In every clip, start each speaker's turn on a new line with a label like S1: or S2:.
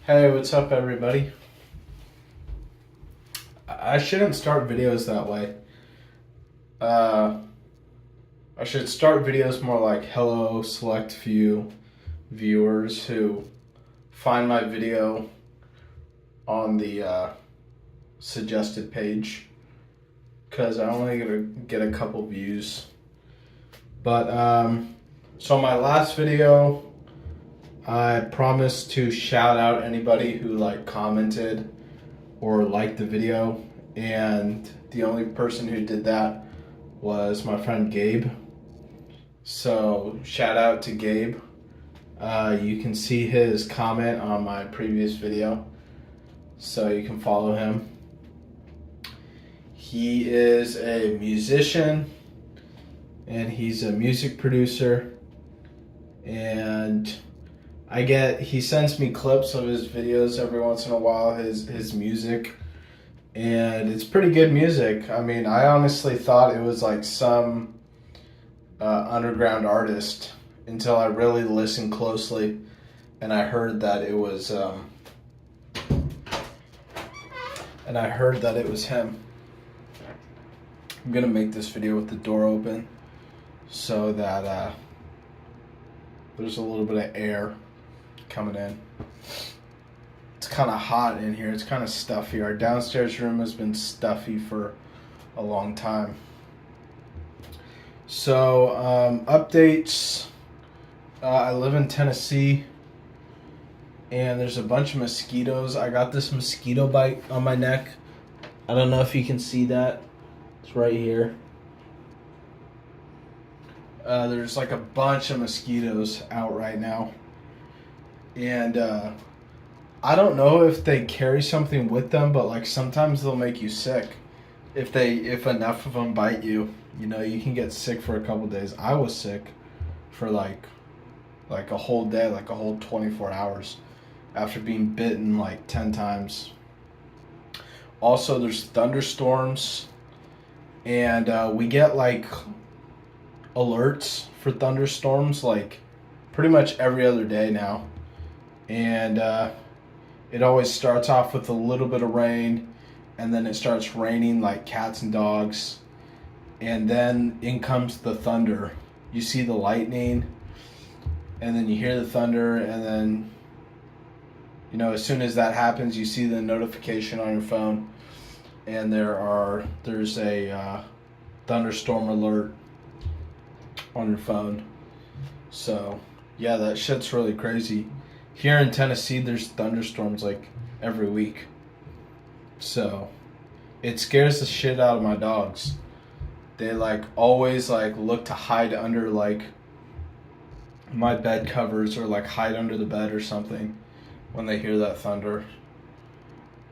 S1: Hey, what's up, everybody? I shouldn't start videos that way. Uh, I should start videos more like, hello, select few viewers who find my video on the suggested page, because I only get a couple views. But, so my last video, I promised to shout out anybody who commented or liked the video, and the only person who did that was my friend Gabe. So shout out to Gabe. You can see his comment on my previous video, so you can follow him. He is a musician and he's a music producer, and he sends me clips of his videos every once in a while, his music, and it's pretty good music. I mean, I honestly thought it was like some underground artist until I really listened closely, and I heard that it was him. I'm gonna make this video with the door open so that there's a little bit of air coming in. It's kind of hot in here. It's kind of stuffy. Our downstairs room has been stuffy for a long time. So updates. I live in Tennessee, and there's a bunch of mosquitoes. I got this mosquito bite on my neck. I don't know if you can see that. It's right here. There's like a bunch of mosquitoes out right now. And I don't know if they carry something with them, but sometimes they'll make you sick. If enough of them bite you, you can get sick for a couple days. I was sick for like a whole day, like a whole 24 hours after being bitten 10 times. Also, there's thunderstorms, and we get alerts for thunderstorms pretty much every other day now. And it always starts off with a little bit of rain, and then it starts raining like cats and dogs, and then in comes the thunder. You see the lightning, and then you hear the thunder, and then as soon as that happens, you see the notification on your phone, and there's a thunderstorm alert on your phone. So yeah, that shit's really crazy. Here in Tennessee, there's thunderstorms every week. So it scares the shit out of my dogs. They always look to hide under my bed covers, or hide under the bed or something when they hear that thunder.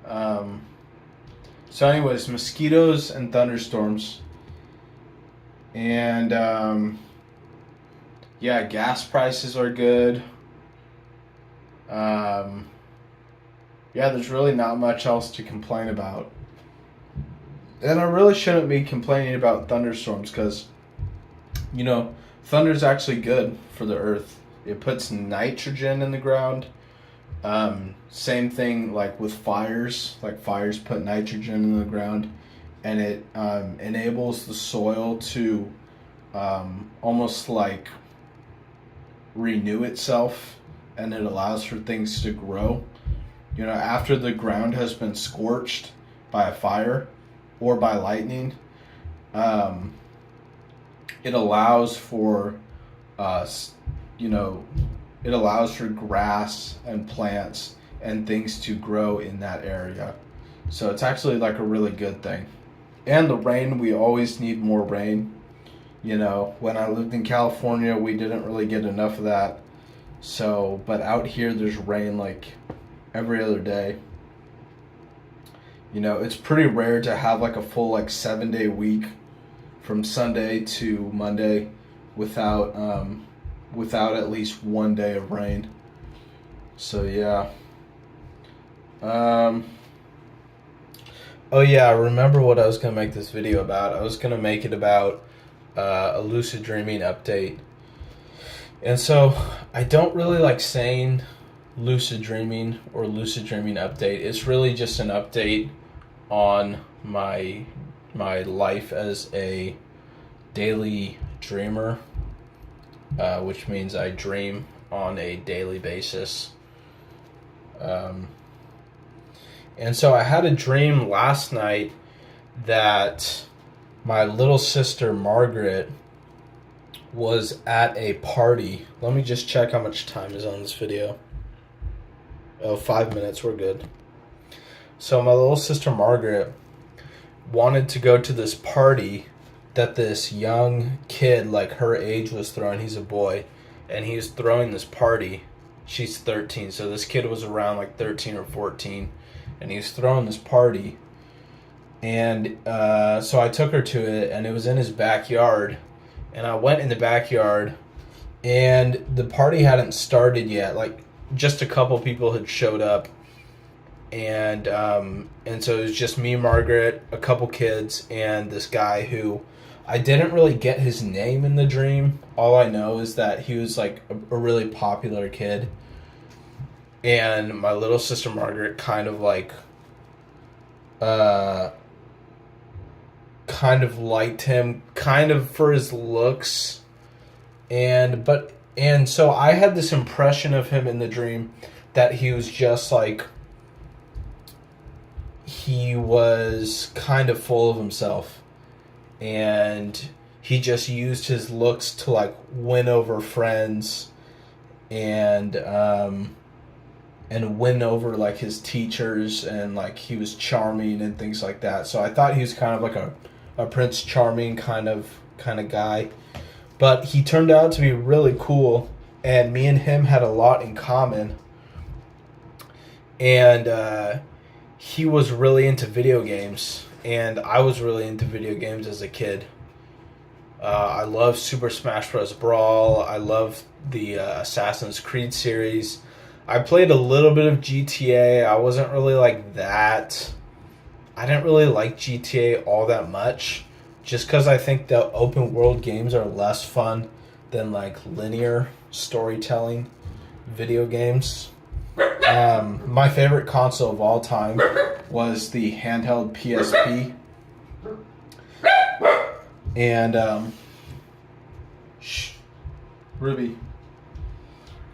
S1: So anyways, mosquitoes and thunderstorms. And yeah, gas prices are good. Yeah, there's really not much else to complain about. And I really shouldn't be complaining about thunderstorms, because, thunder's actually good for the earth. It puts nitrogen in the ground. Same thing with fires. Fires put nitrogen in the ground, and it enables the soil to almost renew itself, and it allows for things to grow. After the ground has been scorched by a fire or by lightning, it allows for it allows for grass and plants and things to grow in that area. So it's actually a really good thing. And the rain, we always need more rain. When I lived in California, we didn't really get enough of that. So, but out here, there's rain every other day. It's pretty rare to have a full 7-day week from Sunday to Monday without at least one day of rain. So yeah. Oh yeah, I remember what I was gonna make this video about. I was gonna make it about a Lucid Dreaming update. And so I don't really like saying Lucid Dreaming or Lucid Dreaming update. It's really just an update on my life as a daily dreamer, which means I dream on a daily basis. And so I had a dream last night that my little sister Margaret was at a party. Let me just check how much time is on this video. Oh, 5 minutes, we're good. So my little sister Margaret wanted to go to this party that this young kid, like her age, was throwing. He's a boy, and he was throwing this party. She's 13, so this kid was around like 13 or 14, and he was throwing this party. And so I took her to it, and it was in his backyard. And I went in the backyard, and the party hadn't started yet. Like, just a couple people had showed up. And so it was just me, Margaret, a couple kids, and this guy who I didn't really get his name in the dream. All I know is that he was like a really popular kid. And my little sister Margaret kind of liked him, kind of for his looks. And so I had this impression of him in the dream that he was just like, he was kind of full of himself, and he just used his looks to like win over friends and win over like his teachers, and like he was charming and things like that. So I thought he was kind of like a Prince Charming kind of guy, but he turned out to be really cool, and me and him had a lot in common. And he was really into video games, and I was really into video games as a kid. I love Super Smash Bros. Brawl. I love the Assassin's Creed series. I played a little bit of GTA. I wasn't really like that. I didn't really like GTA all that much, just because I think the open world games are less fun than like linear storytelling video games. My favorite console of all time was the handheld PSP. And Ruby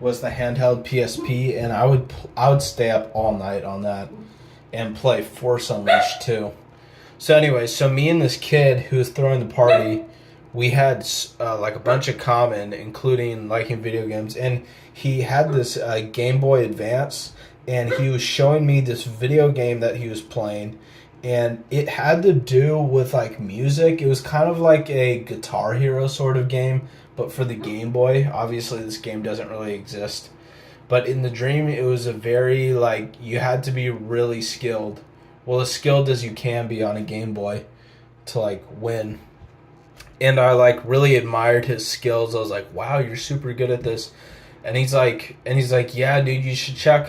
S1: was the handheld PSP, and I would stay up all night on that and play Force Unleashed too. So anyway, so me and this kid who was throwing the party, we had like a bunch of common, including liking video games. And he had this Game Boy Advance, and he was showing me this video game that he was playing, and it had to do with like music. It was kind of like a Guitar Hero sort of game, but for the Game Boy. Obviously this game doesn't really exist, but in the dream it was a very like, you had to be really skilled, well, as skilled as you can be on a Game Boy to like win. And I like really admired his skills. I was like, wow, you're super good at this. And he's like, yeah, dude, you should check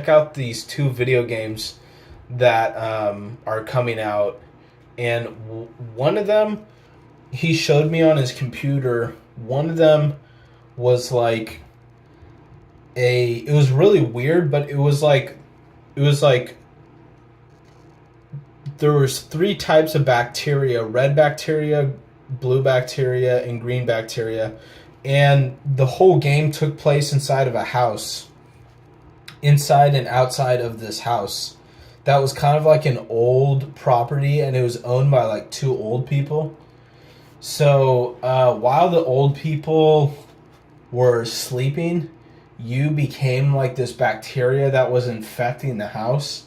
S1: out these two video games that are coming out. And one of them, he showed me on his computer. One of them was like it was really weird, but it was like there was 3 types of bacteria: red bacteria, blue bacteria, and green bacteria. And the whole game took place inside of a house, inside and outside of this house that was kind of like an old property, and it was owned by like 2 old people. So while the old people were sleeping, you became like this bacteria that was infecting the house,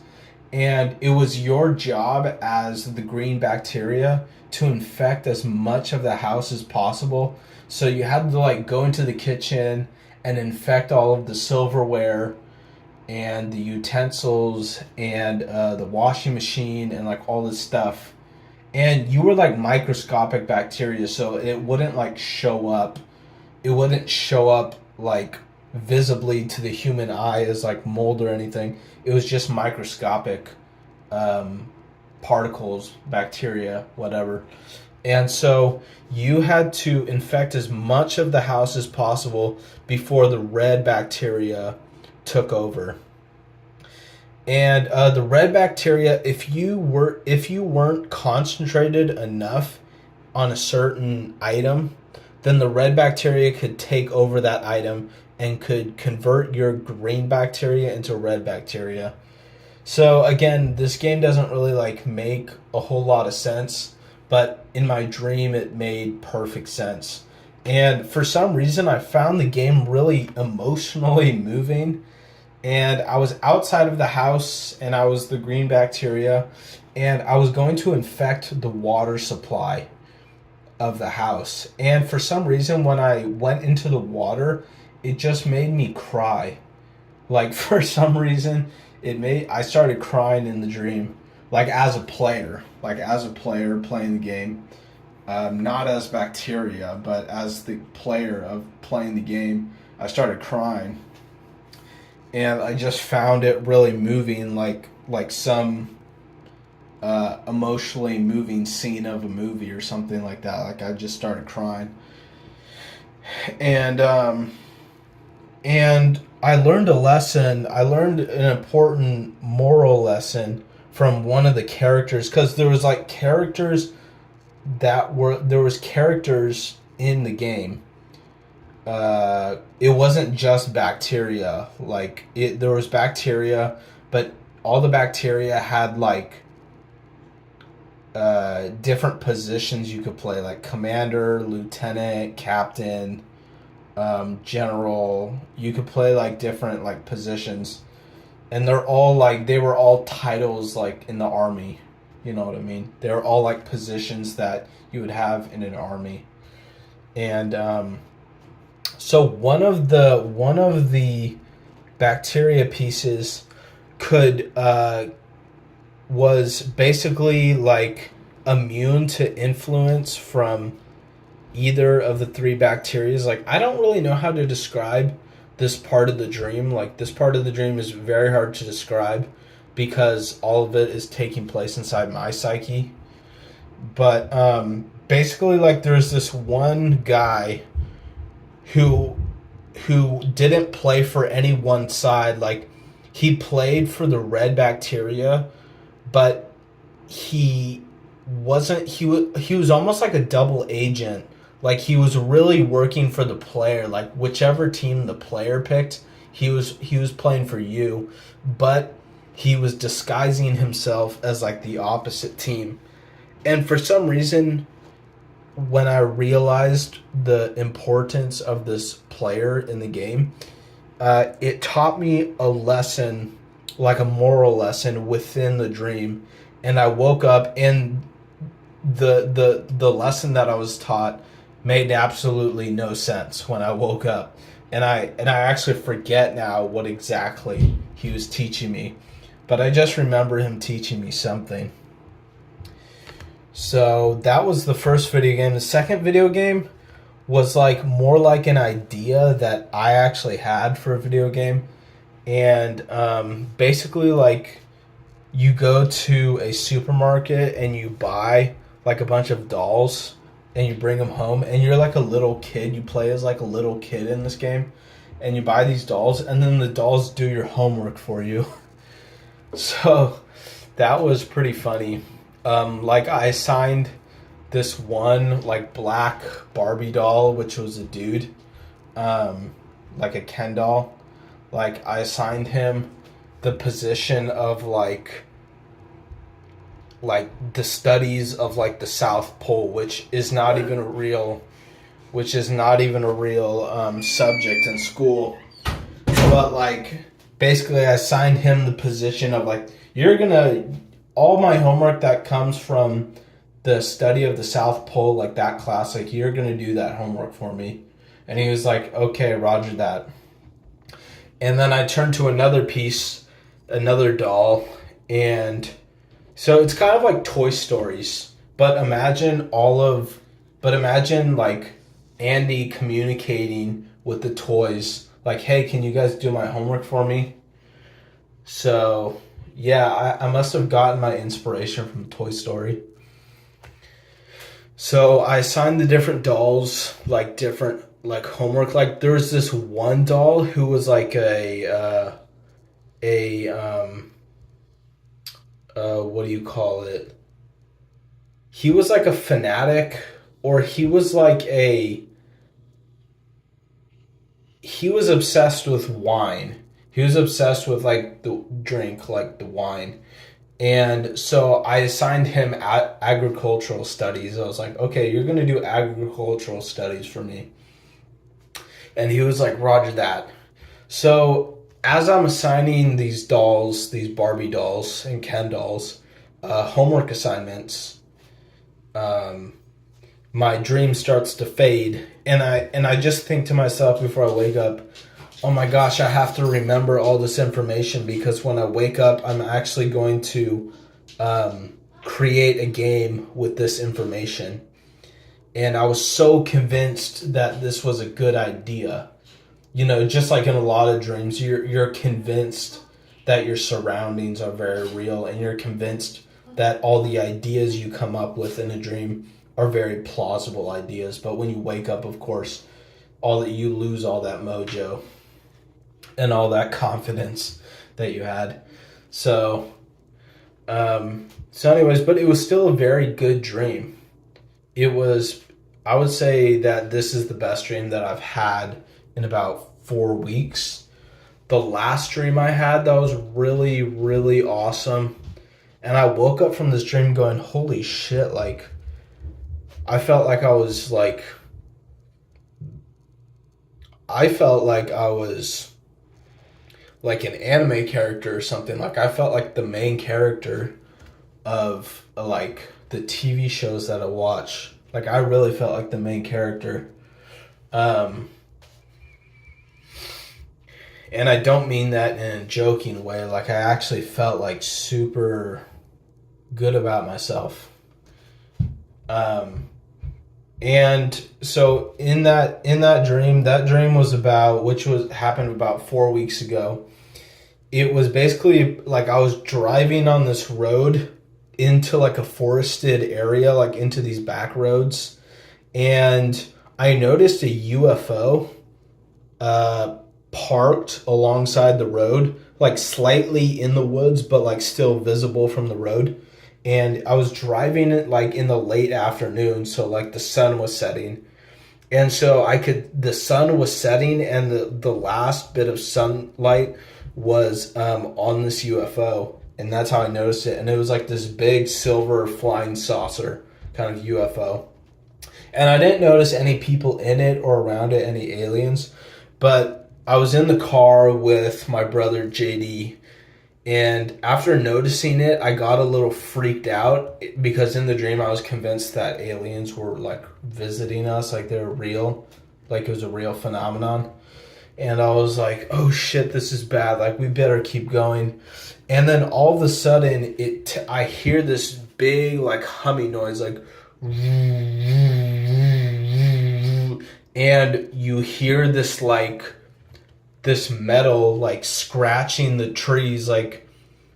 S1: and it was your job as the green bacteria to infect as much of the house as possible. So you had to like go into the kitchen and infect all of the silverware and the utensils and the washing machine and like all this stuff. And you were like microscopic bacteria, so it wouldn't like show up. It wouldn't show up like visibly to the human eye as like mold or anything. It was just microscopic particles, bacteria, whatever. And so you had to infect as much of the house as possible before the red bacteria took over. And the red bacteria, if you weren't concentrated enough on a certain item, then the red bacteria could take over that item and could convert your green bacteria into red bacteria. So again, this game doesn't really like make a whole lot of sense, but in my dream it made perfect sense. And for some reason I found the game really emotionally moving. And I was outside of the house and I was the green bacteria and I was going to infect the water supply of the house. And for some reason when I went into the water, it just made me cry. Like for some reason I started crying in the dream, like as a player playing the game, not as bacteria, but as the player of playing the game. I started crying, and I just found it really moving, like some emotionally moving scene of a movie or something like that. Like I just started crying, and I learned a lesson. I learned an important moral lesson from one of the characters, because there was characters in the game. It wasn't just bacteria. There was bacteria, but all the bacteria had different positions you could play, like commander, lieutenant, captain, general. You could play different positions, and they were all titles in the army. You know what I mean? They were all positions that you would have in an army. And so one of the bacteria pieces was basically immune to influence from either of the three bacteria. I don't really know how to describe this part of the dream. This part of the dream is very hard to describe because all of it is taking place inside my psyche. But basically there's this one guy who didn't play for any one side. He played for the red bacteria, but he was almost like a double agent. He was really working for the player. Whichever team the player picked, he was playing for you, but he was disguising himself as the opposite team. And for some reason, when I realized the importance of this player in the game, it taught me a lesson, a moral lesson within the dream. And I woke up, and the lesson that I was taught made absolutely no sense when I woke up. And I actually forget now what exactly he was teaching me, but I just remember him teaching me something. So that was the first video game. The second video game was more like an idea that I actually had for a video game. And basically you go to a supermarket and you buy a bunch of dolls and you bring them home, and you're a little kid. You play as a little kid in this game, and you buy these dolls, and then the dolls do your homework for you. So that was pretty funny. I assigned this one black Barbie doll, which was a dude, a Ken doll. I assigned him the position of the studies of the South Pole, which is not even a real subject in school. But basically I assigned him the position of all my homework that comes from the study of the South Pole, that class, you're gonna do that homework for me. And he was okay, roger that. And then I turned to another doll, and so it's kind of like Toy Stories, but imagine Andy communicating with the toys, hey, can you guys do my homework for me? So yeah, I must have gotten my inspiration from Toy Story. So I assigned the different dolls different like homework. Like there was this one doll who was like a what do you call it? He was like a fanatic, or he was obsessed with wine. He was obsessed with like the drink, like the wine. And so I assigned him agricultural studies. I was like, okay, you're going to do agricultural studies for me. And he was like, Roger that. So as I'm assigning these dolls, these Barbie dolls and Ken dolls, homework assignments, my dream starts to fade, and I just think to myself before I wake up, oh my gosh, I have to remember all this information, because when I wake up, I'm actually going to create a game with this information. And I was so convinced that this was a good idea. You know, just like in a lot of dreams, you're convinced that your surroundings are very real, and you're convinced that all the ideas you come up with in a dream are very plausible ideas. But when you wake up, of course, you lose all that mojo and all that confidence that you had. So anyways, but it was still a very good dream. I would say that this is the best dream that I've had in about 4 weeks. The last dream I had that was really, really awesome. And I woke up from this dream going, holy shit, like, I felt like I was like an anime character or something. Like, I felt like the main character of like the TV shows that I watch. Like, I really felt like the main character. And I don't mean that in a joking way. Like, I actually felt like super good about myself. And so in that dream, happened about 4 weeks ago. It was basically like I was driving on this road into like a forested area, like into these back roads, and I noticed a UFO parked alongside the road, like slightly in the woods, but like still visible from the road. And I was driving it like in the late afternoon, so like the sun was setting. And so the sun was setting, and the last bit of sunlight was on this UFO. And that's how I noticed it. And it was like this big silver flying saucer kind of UFO. And I didn't notice any people in it or around it, any aliens. But I was in the car with my brother JD. And after noticing it, I got a little freaked out, because in the dream I was convinced that aliens were like visiting us, like they were real, like it was a real phenomenon. And I was like, oh shit, this is bad, like we better keep going. And then all of a sudden I hear this big like humming noise, like, and you hear this like this metal like scratching the trees. Like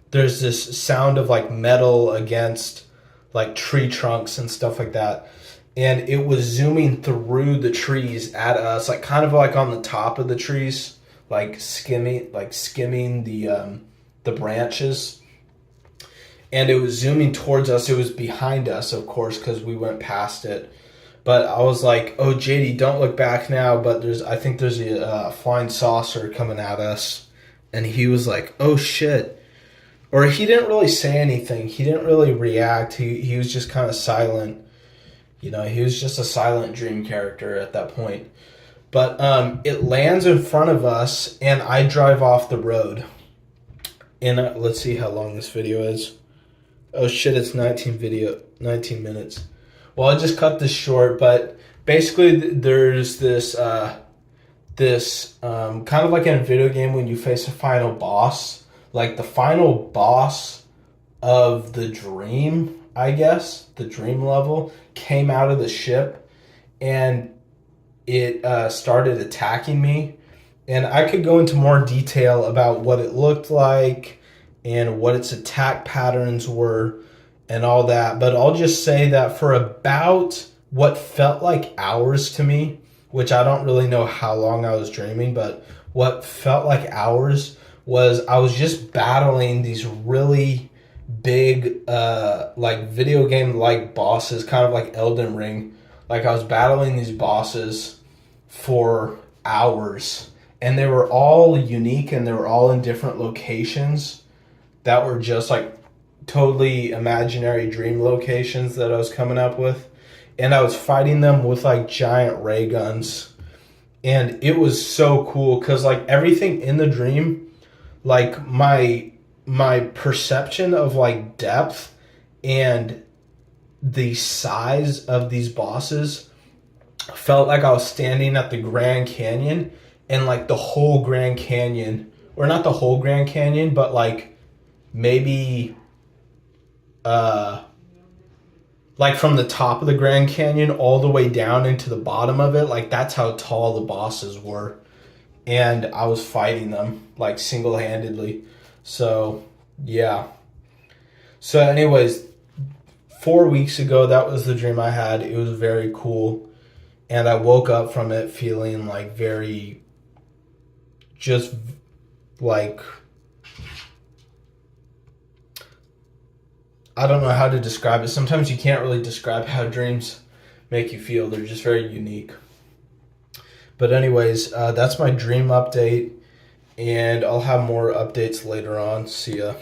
S1: there's this sound of like metal against like tree trunks and stuff like that, and it was zooming through the trees at us, like kind of like on the top of the trees, like skimming the branches, and it was zooming towards us. It was behind us, of course, because we went past it. But I was like, oh, JD, don't look back now, but I think there's a flying saucer coming at us. And he was like, oh, shit. Or he didn't really say anything. He didn't really react. He was just kind of silent. You know, he was just a silent dream character at that point. But it lands in front of us, and I drive off the road. And let's see how long this video is. Oh, shit, it's 19 minutes. Well, I just cut this short, but basically there's this kind of like in a video game when you face a final boss, like the final boss of the dream, I guess, the dream level, came out of the ship, and it started attacking me. And I could go into more detail about what it looked like and what its attack patterns were and all that, but I'll just say that for about what felt like hours to me, which I don't really know how long I was dreaming, but what felt like hours was I was just battling these really big, like video game like bosses, kind of like Elden Ring. Like I was battling these bosses for hours, and they were all unique and they were all in different locations that were just like totally imaginary dream locations that I was coming up with. And I was fighting them with like giant ray guns. And it was so cool because like everything in the dream, like my perception of like depth and the size of these bosses felt like I was standing at the Grand Canyon, and like the whole Grand Canyon, or not the whole Grand Canyon, but like maybe like from the top of the Grand Canyon all the way down into the bottom of it, like that's how tall the bosses were. And I was fighting them like single-handedly. So, yeah. So anyways, 4 weeks ago, that was the dream I had. It was very cool. And I woke up from it feeling like very, just like, I don't know how to describe it. Sometimes you can't really describe how dreams make you feel. They're just very unique. But anyways, that's my dream update. And I'll have more updates later on. See ya.